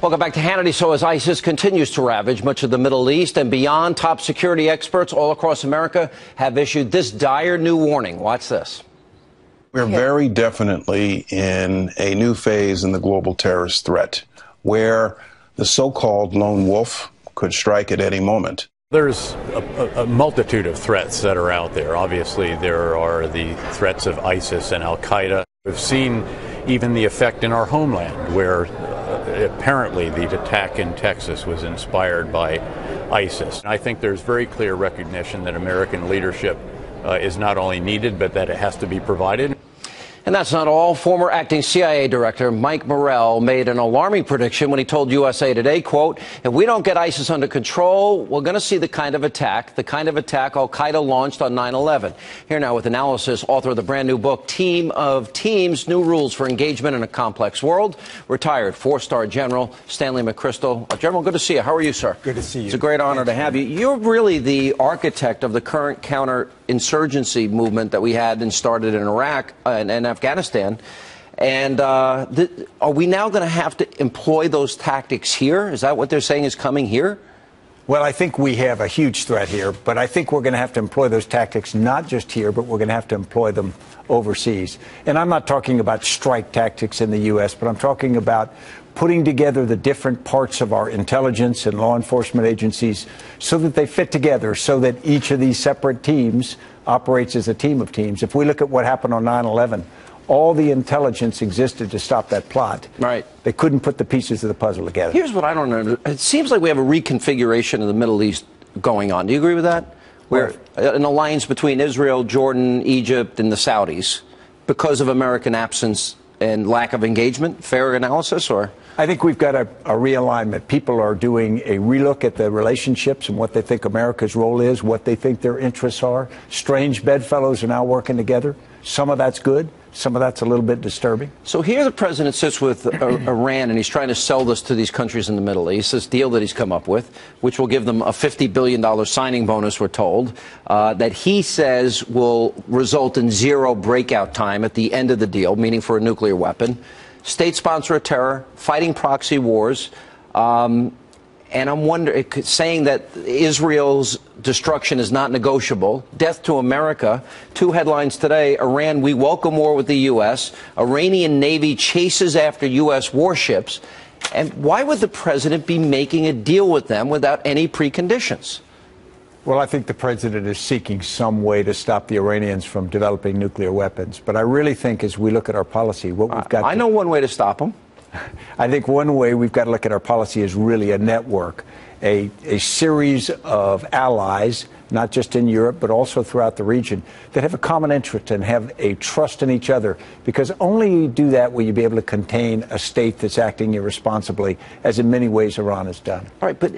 Welcome back to Hannity. So as ISIS continues to ravage much of the Middle East and beyond, top security experts all across America have issued this dire new warning. Watch this. We're very definitely in a new phase in the global terrorist threat where the so-called lone wolf could strike at any moment. There's a multitude of threats that are out there. Obviously, there are the threats of ISIS and al-Qaeda. We've seen even the effect in our homeland where apparently the attack in Texas was inspired by ISIS. I think there's very clear recognition that American leadership is not only needed, but that it has to be provided. And that's not all. Former acting CIA director Mike McChrystal made an alarming prediction when he told USA Today, quote, if we don't get ISIS under control, we're going to see the kind of attack al-Qaeda launched on 9/11. Here now with analysis, author of the brand new book, Team of Teams, New Rules for Engagement in a Complex World, retired four-star General Stanley McChrystal. General, good to see you. How are you, sir? Good to see you. It's a great honor to have you. You're really the architect of the current counterinsurgency movement that we had and started in Iraq and Afghanistan. And are we now going to have to employ those tactics here? Is that what they're saying is coming here? Well, I think we have a huge threat here, but I think we're going to have to employ those tactics not just here, but we're going to have to employ them overseas. And I'm not talking about strike tactics in the U.S., but I'm talking about putting together the different parts of our intelligence and law enforcement agencies so that they fit together, so that each of these separate teams operates as a team of teams. If we look at what happened on 9/11, all the intelligence existed to stop that plot. Right. They couldn't put the pieces of the puzzle together. Here's what I don't know. It seems like we have a reconfiguration of the Middle East going on. Do you agree with that? Where an alliance between Israel, Jordan, Egypt, and the Saudis because of American absence and lack of engagement? Fair analysis, or? I think we've got a realignment. People are doing a relook at the relationships and what they think America's role is, what they think their interests are. Strange bedfellows are now working together. Some of that's good. Some of that's a little bit disturbing. So here the president sits with Iran, and he's trying to sell this to these countries in the Middle East, this deal that he's come up with, which will give them a $50 billion signing bonus, we're told, that he says will result in zero breakout time at the end of the deal, meaning for a nuclear weapon, state sponsor of terror, fighting proxy wars, and I'm wondering, saying that Israel's destruction is not negotiable. Death to America. Two headlines today. Iran, we welcome war with the U.S. Iranian Navy chases after U.S. warships. And why would the president be making a deal with them without any preconditions? Well, I think the president is seeking some way to stop the Iranians from developing nuclear weapons. But I really think as we look at our policy, what we've got I know one way to stop them. I think one way we've got to look at our policy is really a network, a series of allies, not just in Europe, but also throughout the region, that have a common interest and have a trust in each other. Because only you do that will you be able to contain a state that's acting irresponsibly, as in many ways Iran has done. All right, but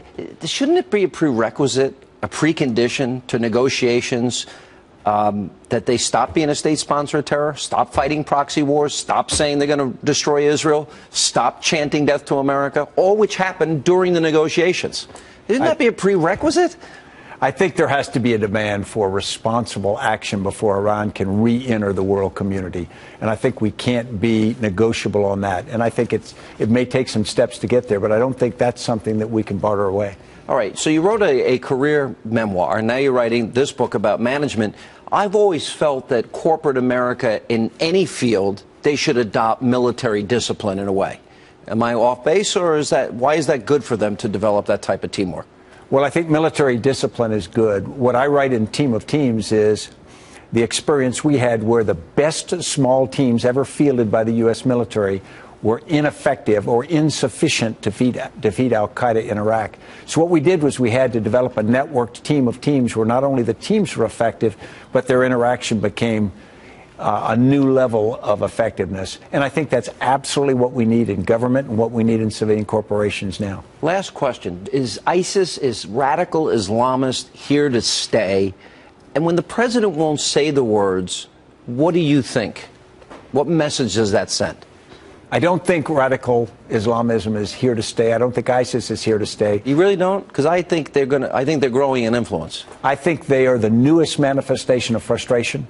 shouldn't it be a prerequisite, a precondition to negotiations that they stop being a state sponsor of terror, stop fighting proxy wars, stop saying they're going to destroy Israel, stop chanting death to America, all which happened during the negotiations? Shouldn't that be a prerequisite? I think there has to be a demand for responsible action before Iran can re-enter the world community. And I think we can't be negotiable on that. And I think it may take some steps to get there, but I don't think that's something that we can barter away. All right, so you wrote a career memoir, and now you're writing this book about management. I've always felt that corporate America, in any field, they should adopt military discipline in a way. Am I off base, or why is that good for them to develop that type of teamwork? Well, I think military discipline is good. What I write in Team of Teams is the experience we had where the best small teams ever fielded by the U.S. military were ineffective or insufficient to defeat al-Qaeda in Iraq. So what we did was we had to develop a networked team of teams where not only the teams were effective, but their interaction became a new level of effectiveness. And I think that's absolutely what we need in government and what we need in civilian corporations now. Last question. Is ISIS, is radical Islamist here to stay? And when the president won't say the words, what do you think? What message does that send? I don't think radical Islamism is here to stay. I don't think ISIS is here to stay. You really don't? Because I think they're growing in influence. I think they are the newest manifestation of frustration.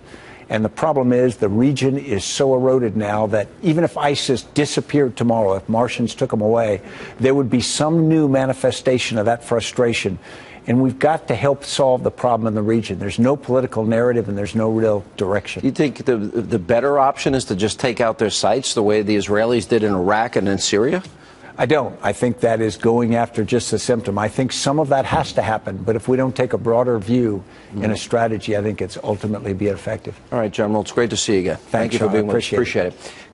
And the problem is the region is so eroded now that even if ISIS disappeared tomorrow, if Martians took them away, there would be some new manifestation of that frustration. And we've got to help solve the problem in the region. There's no political narrative and there's no real direction. You think the better option is to just take out their sites the way the Israelis did in Iraq and in Syria? I don't. I think that is going after just a symptom. I think some of that has to happen, but if we don't take a broader view and a strategy, I think it's ultimately be effective. All right, General, it's great to see you again. Thanks, Thank you for Sean. being with us. Appreciate it. Appreciate it.